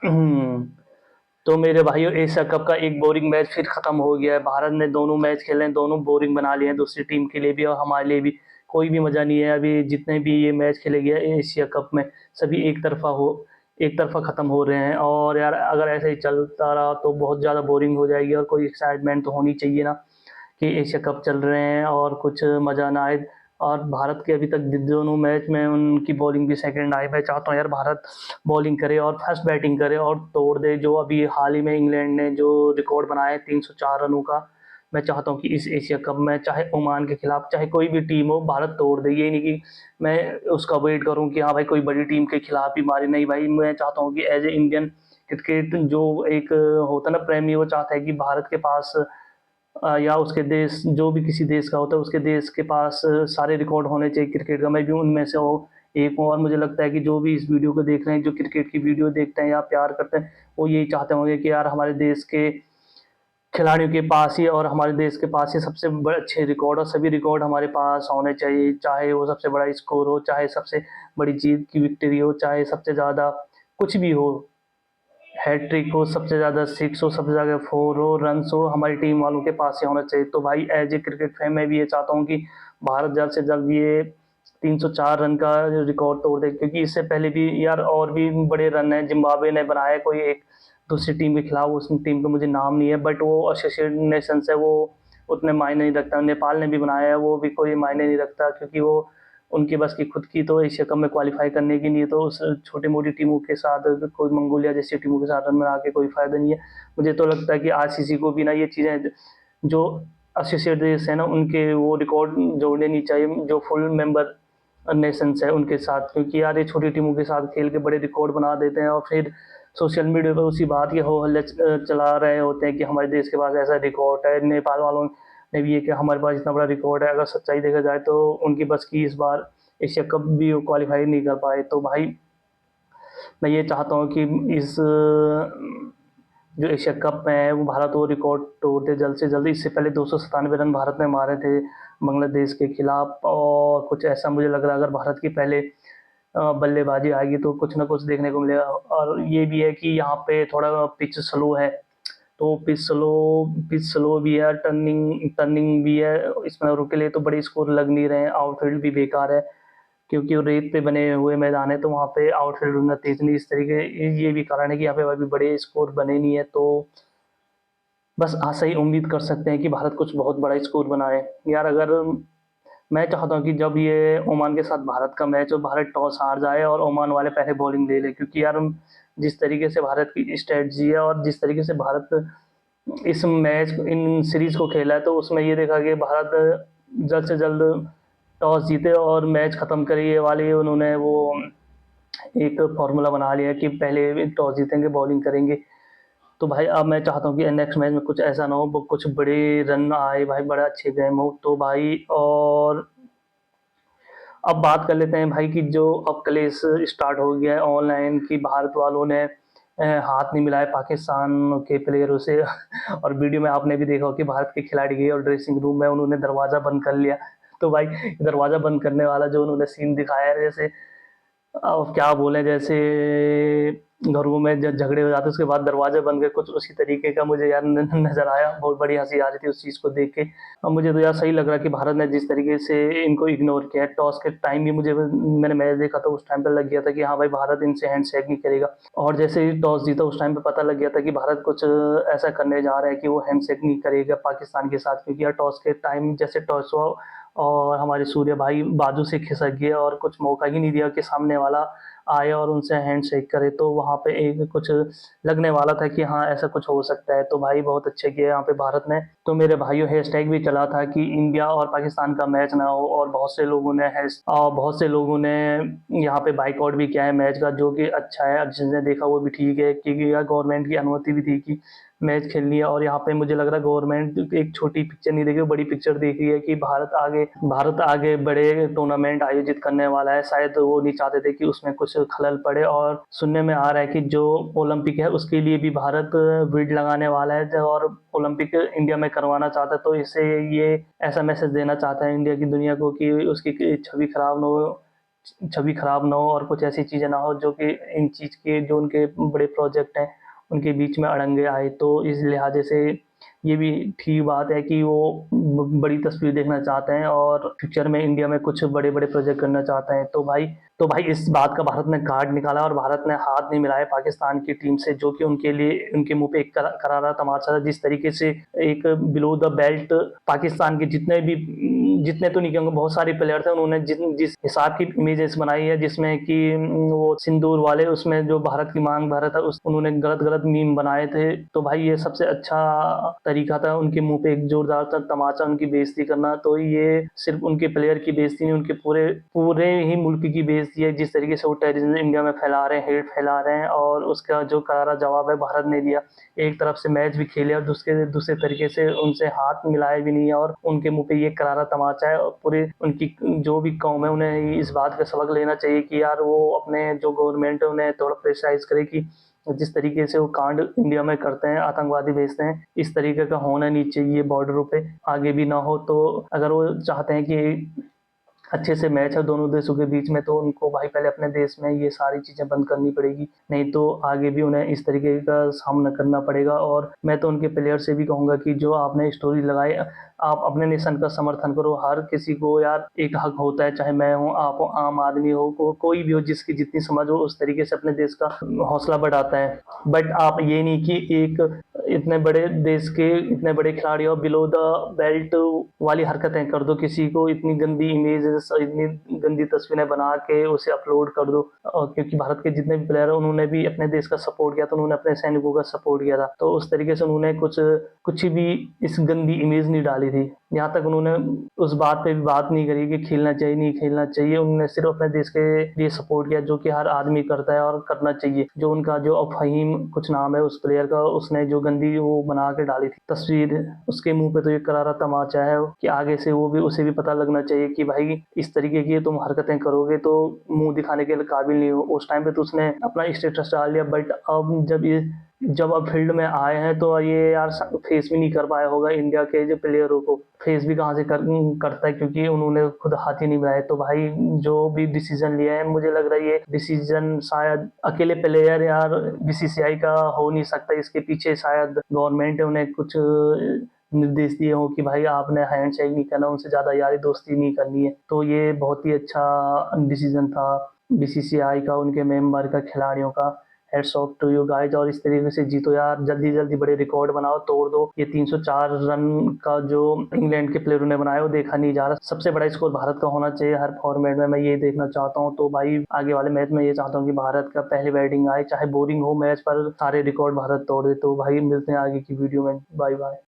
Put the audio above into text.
हम्म, तो मेरे भाइयों एशिया कप का एक बोरिंग मैच फिर खत्म हो गया है। भारत ने दोनों मैच खेले हैं, दोनों बोरिंग बना लिए हैं, दूसरी टीम के लिए भी और हमारे लिए भी। कोई भी मजा नहीं है। अभी जितने भी ये मैच खेले गए हैं एशिया कप में, सभी एक तरफा खत्म हो रहे हैं। और यार अगर ऐसे ही चलता रहा तो बहुत ज़्यादा बोरिंग हो जाएगी और कोई एक्साइटमेंट तो होनी चाहिए ना, कि एशिया कप चल रहे हैं और कुछ मज़ा ना आए। और भारत के अभी तक दोनों मैच में उनकी बॉलिंग भी सेकंड आई। मैं चाहता हूँ यार भारत बॉलिंग करे और फर्स्ट बैटिंग करे और तोड़ दे जो अभी हाल ही में इंग्लैंड ने जो रिकॉर्ड बनाया है 304 रनों का। मैं चाहता हूँ कि इस एशिया कप में चाहे ओमान के खिलाफ चाहे कोई भी टीम हो, भारत तोड़ दे। ये नहीं कि मैं उसका वेट करूँ कि हाँ भाई कोई बड़ी टीम के खिलाफ ही मारे। नहीं भाई, मैं चाहता हूँ कि एज ए इंडियन क्रिकेट जो एक होता है ना प्रेमी, वो चाहता है कि भारत के पास या उसके देश, जो भी किसी देश का होता है उसके देश के पास सारे रिकॉर्ड होने चाहिए क्रिकेट का। मैं भी उनमें से वो एक हूँ। और मुझे लगता है कि जो भी इस वीडियो को देख रहे हैं, जो क्रिकेट की वीडियो देखते हैं या प्यार करते हैं, वो यही चाहते होंगे कि यार हमारे देश के खिलाड़ियों के पास ही और हमारे देश के पास ही सबसे बड़े अच्छे रिकॉर्ड और सभी रिकॉर्ड हमारे पास होने चाहिए। चाहे वो सबसे बड़ा स्कोर हो, चाहे सबसे बड़ी जीत की विक्ट्री हो, चाहे सबसे ज़्यादा कुछ भी हो, हैट्रिक हो, सबसे ज़्यादा सिक्स हो, सबसे ज़्यादा फोर हो, रन्स हो, हमारी टीम वालों के पास ही होना चाहिए। तो भाई एज ए क्रिकेट फैन मैं भी ये चाहता हूँ कि भारत जल्द से जल्द ये 304 रन का रिकॉर्ड तोड़ दे, क्योंकि इससे पहले भी यार और भी बड़े रन है जिम्बाब्वे ने बनाया कोई एक दूसरी टीम के खिलाफ। उस टीम का मुझे नाम नहीं है, बट वो एसोसिएट नेशंस है, वो उतने मायने नहीं रखता। नेपाल ने भी बनाया है, वो भी कोई मायने नहीं रखता, क्योंकि वो उनकी बस की खुद की तो एशिया कप में क्वालिफाई करने की नहीं है। तो उस छोटी मोटी टीमों के साथ, कोई मंगोलिया जैसी टीमों के साथ रन बना के कोई फायदा नहीं है। मुझे तो लगता है कि आरसीसी को भी ना ये चीज़ें, जो एसोसिएट देश है ना, उनके वो रिकॉर्ड जोड़ने नहीं चाहिए जो फुल मेंबर नेशंस है उनके साथ। क्योंकि यार ये छोटी टीमों के साथ खेल के बड़े रिकॉर्ड बना देते हैं और फिर सोशल मीडिया पर उसी बात के हो हल्ले चला रहे होते हैं कि हमारे देश के पास ऐसा रिकॉर्ड है। नेपाल वालों ने भी ये कि हमारे पास इतना बड़ा रिकॉर्ड है। अगर सच्चाई देखा जाए तो उनकी बस की इस बार एशिया कप भी वो क्वालिफाई नहीं कर पाए। तो भाई मैं ये चाहता हूँ कि इस जो एशिया कप में है वो भारत वो रिकॉर्ड तोड़ दे जल्द से जल्द। इससे पहले 297 रन भारत ने मारे थे बांग्लादेश के खिलाफ। और कुछ ऐसा मुझे लग रहा है अगर भारत की पहले बल्लेबाजी आएगी तो कुछ ना कुछ देखने को मिलेगा। और ये भी है कि यहाँ पे थोड़ा पिच स्लो है, तो पिच स्लो भी है, टर्निंग टर्निंग भी है। इसमें के लिए तो बड़े स्कोर लग नहीं रहे हैं। आउटफील्ड भी बेकार है, क्योंकि वो रेत पे बने हुए मैदान है, तो वहाँ पे आउटफील्ड उतना तेज नहीं। इस तरीके ये भी कारण है कि यहाँ पे अभी बड़े स्कोर बने नहीं है। तो बस आशा ही उम्मीद कर सकते हैं कि भारत कुछ बहुत बड़ा स्कोर बनाए। यार अगर मैं चाहता हूँ कि जब ये ओमान के साथ भारत का मैच हो, भारत टॉस हार जाए और ओमान वाले पहले बॉलिंग ले ले। क्योंकि यार जिस तरीके से भारत की स्ट्रेटजी है और जिस तरीके से भारत इस मैच इन सीरीज को खेला है, तो उसमें ये देखा कि भारत जल्द से जल्द टॉस जीते और मैच खत्म करे, ये वाली उन्होंने वो एक फॉर्मूला बना लिया कि पहले टॉस जीतेंगे बॉलिंग करेंगे। तो भाई अब मैं चाहता हूँ कि नेक्स्ट मैच में कुछ ऐसा ना हो, कुछ बड़े रन आए भाई, बड़ा अच्छे गेम हो। तो भाई और अब बात कर लेते हैं भाई कि जो अब क्लेश स्टार्ट हो गया है ऑनलाइन की भारत वालों ने हाथ नहीं मिलाए पाकिस्तान के प्लेयरों से और वीडियो में आपने भी देखा हो कि भारत के खिलाड़ी गए और ड्रेसिंग रूम में उन्होंने दरवाज़ा बंद कर लिया। तो भाई दरवाज़ा बंद करने वाला जो उन्होंने सीन दिखाया है, जैसे अब क्या बोले, जैसे घरों में जब झगड़े हो जाते हैं उसके बाद दरवाजे बंद गए, कुछ उसी तरीके का मुझे यार नजर आया। बहुत बड़ी हंसी आ रही थी उस चीज़ को देख के। अब मुझे तो यार सही लग रहा है कि भारत ने जिस तरीके से इनको इग्नोर किया है। टॉस के टाइम भी मैंने मैच देखा था, उस टाइम पे लग गया था कि हाँ भाई भारत इनसे हैंडशेक नहीं करेगा। और जैसे ही टॉस जीता उस टाइम पे पता लग गया था कि भारत कुछ ऐसा करने जा रहा है कि वो हैंडशेक नहीं करेगा पाकिस्तान के साथ। क्योंकि यार टॉस के टाइम जैसे टॉस हुआ और हमारे सूर्य भाई बाजू से खिसक गए और कुछ मौका ही नहीं दिया कि सामने वाला आए और उनसे हैंडशेक करे। तो वहाँ पे एक कुछ लगने वाला था कि हाँ ऐसा कुछ हो सकता है। तो भाई बहुत अच्छे किए यहाँ पे भारत ने। तो मेरे भाइयों हैशटैग भी चला था कि इंडिया और पाकिस्तान का मैच ना हो, और बहुत से लोगों ने यहाँ पे बाइकआउट भी किया है मैच का, जो कि अच्छा है। अब जिसने देखा वो भी ठीक है, क्योंकि यार गवर्नमेंट की अनुमति भी थी कि मैच खेलनी है। और यहाँ पे मुझे लग रहा है गवर्नमेंट एक छोटी पिक्चर नहीं देखी, बड़ी पिक्चर देख रही है कि भारत आगे बड़े टूर्नामेंट आयोजित करने वाला है। शायद वो नहीं चाहते थे कि उसमें कुछ खलल पड़े। और सुनने में आ रहा है कि जो ओलंपिक है उसके लिए भी भारत बिड लगाने वाला है और ओलंपिक इंडिया में करवाना चाहता है। तो इससे ये ऐसा मैसेज देना चाहता है इंडिया की दुनिया को कि उसकी छवि खराब ना हो, छवि खराब ना हो और कुछ ऐसी चीज़ें ना हो जो कि इन चीज़ के जो उनके बड़े प्रोजेक्ट हैं उनके बीच में अड़ंगे आए। तो इस लिहाजे से ये भी ठीक बात है कि वो बड़ी तस्वीर देखना चाहते हैं और फ्यूचर में इंडिया में कुछ बड़े बड़े प्रोजेक्ट करना चाहते हैं। तो भाई इस बात का भारत ने कार्ड निकाला और भारत ने हाथ नहीं मिलाया पाकिस्तान की टीम से, जो कि उनके लिए उनके मुंह पे एक करारा तमाचा था। जिस तरीके से एक बिलो द बेल्ट पाकिस्तान के जितने तो नहीं कहूँगा, बहुत सारे प्लेयर थे, उन्होंने जिस हिसाब की इमेजेस बनाई है जिसमें कि वो सिंदूर वाले, उसमें जो भारत की मांग भरा था उन्होंने गलत गलत मीम बनाए थे। तो भाई ये सबसे अच्छा तरीका था उनके मुंह पे एक जोरदार सा तमाचा, उनकी बेइज्जती करना। तो ये सिर्फ उनके प्लेयर की बेइज्जती नहीं, उनके पूरे पूरे ही मुल्क की बेइज्जती है। जिस तरीके से वो टेररिज्म इंडिया में फैला रहे हैं, हेट फैला रहे हैं, और उसका जो करारा जवाब है भारत ने दिया। एक तरफ से मैच भी खेले और दूसरे तरीके से उनसे हाथ मिलाए भी नहीं, और उनके मुंह पे ये करारा तमाचा है। और पूरे उनकी जो भी कौम है उन्हें इस बात का सबक लेना चाहिए कि यार वो अपने जो गवर्नमेंट है उन्हें थोड़ा प्रेशराइज करे कि जिस तरीके से वो कांड इंडिया में करते हैं, आतंकवादी भेजते हैं, इस तरीके का होना नहीं चाहिए बॉर्डरों पे, आगे भी ना हो। तो अगर वो चाहते हैं कि अच्छे से मैच है दोनों देशों के बीच में, तो उनको भाई पहले अपने देश में ये सारी चीज़ें बंद करनी पड़ेगी, नहीं तो आगे भी उन्हें इस तरीके का सामना करना पड़ेगा। और मैं तो उनके प्लेयर से भी कहूँगा कि जो आपने स्टोरी लगाई, आप अपने नेशन का समर्थन करो। हर किसी को यार एक हक होता है, चाहे मैं हूँ, आप हो, आम आदमी हो, कोई भी हो, जिसकी जितनी समझ हो उस तरीके से अपने देश का हौसला बढ़ाता है। बट आप ये नहीं कि एक इतने बड़े देश के इतने बड़े खिलाड़ी और बिलो द बेल्ट वाली हरकतें कर दो, किसी को इतनी गंदी इमेजेस, इतनी गंदी तस्वीरें बना के उसे अपलोड कर दो। और क्योंकि भारत के जितने भी प्लेयर हैं उन्होंने भी अपने देश का सपोर्ट किया था, उन्होंने अपने सैनिकों का सपोर्ट किया था, तो उस तरीके से उन्होंने कुछ भी इस गंदी इमेज नहीं डाली थी। यहाँ तक उन्होंने उस बात पे भी बात नहीं करी कि खेलना चाहिए नहीं खेलना चाहिए, उन्होंने सिर्फ अपने देश के लिए सपोर्ट किया, जो कि हर आदमी करता है और करना चाहिए। जो उनका जो फहीम कुछ नाम है उस प्लेयर का, उसने जो गंदी वो बना के डाली थी तस्वीर, उसके मुंह पे तो ये करारा तमाचा है कि आगे से वो भी उसे भी पता लगना चाहिए कि भाई इस तरीके की तुम हरकतें करोगे तो मुंह दिखाने के काबिल नहीं हो। उस टाइम पे तो उसने अपना स्टेटस डाल लिया, बट जब अब फील्ड में आए हैं तो ये यार फेस भी नहीं कर पाया होगा इंडिया के जो प्लेयरों को, फेस भी कहाँ से करता है, क्योंकि उन्होंने खुद हाथ ही नहीं मिलाए। तो भाई जो भी डिसीजन लिया है, मुझे लग रहा है ये डिसीजन शायद अकेले प्लेयर यार बीसीसीआई का हो नहीं सकता, इसके पीछे शायद गवर्नमेंट है उन्हें कुछ निर्देश दिए हो कि भाई आपने हैंडशेक नहीं करना, उनसे ज़्यादा यारी दोस्ती नहीं करनी है। तो ये बहुत ही अच्छा डिसीजन था बीसीसीआई का, उनके मेंबर का, खिलाड़ियों का। Hats off to you guys, और इस तरीके से जीतो यार, जल्दी जल्दी बड़े रिकॉर्ड बनाओ, तोड़ दो। ये 304 रन का जो इंग्लैंड के प्लेयरों ने बनाया वो देखा नहीं जा रहा। सबसे बड़ा स्कोर भारत का होना चाहिए हर फॉर्मेट में, मैं ये देखना चाहता हूँ। तो भाई आगे वाले मैच में ये चाहता हूँ कि भारत का पहली बैटिंग आए, चाहे बोरिंग हो मैच, पर सारे रिकॉर्ड भारत तोड़ दे। तो भाई मिलते हैं आगे की वीडियो में, बाय बाय।